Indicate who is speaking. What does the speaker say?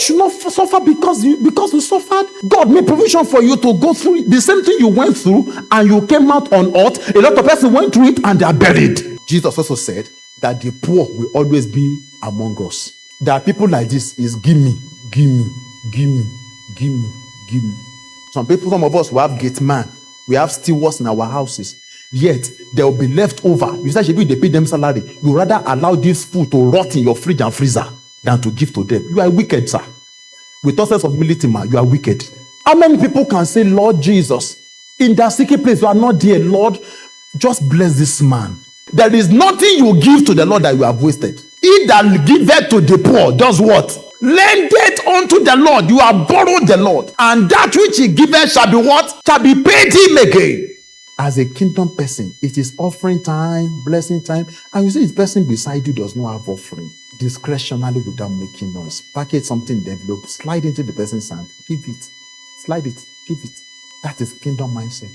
Speaker 1: should not suffer because you suffered. God made provision for you to go through the same thing you went through, and you came out on earth. A lot of people went through it and they are buried. Jesus also said that the poor will always be among us. There are people like this, is give me, give me, give me, give me, give me. Some of us, we have gate man, we have stewards in our houses, yet there will be left over. You say, if they pay them salary, you rather allow this food to rot in your fridge and freezer than to give to them. You are wicked, sir. With all sense of humility, man, you are wicked. How many people can say, Lord Jesus, in that secret place, you are not there, Lord, just bless this man. There is nothing you give to the Lord that you have wasted. He that giveth to the poor does what? Lend it unto the Lord. You have borrowed the Lord, and that which he giveth shall be what? Shall be paid him again. As a kingdom person, it is offering time, blessing time, and you see the person beside you does not have offering. Discretionally, without making noise, package something in the envelope, slide into the person's hand, give it, slide it, give it. That is kingdom mindset.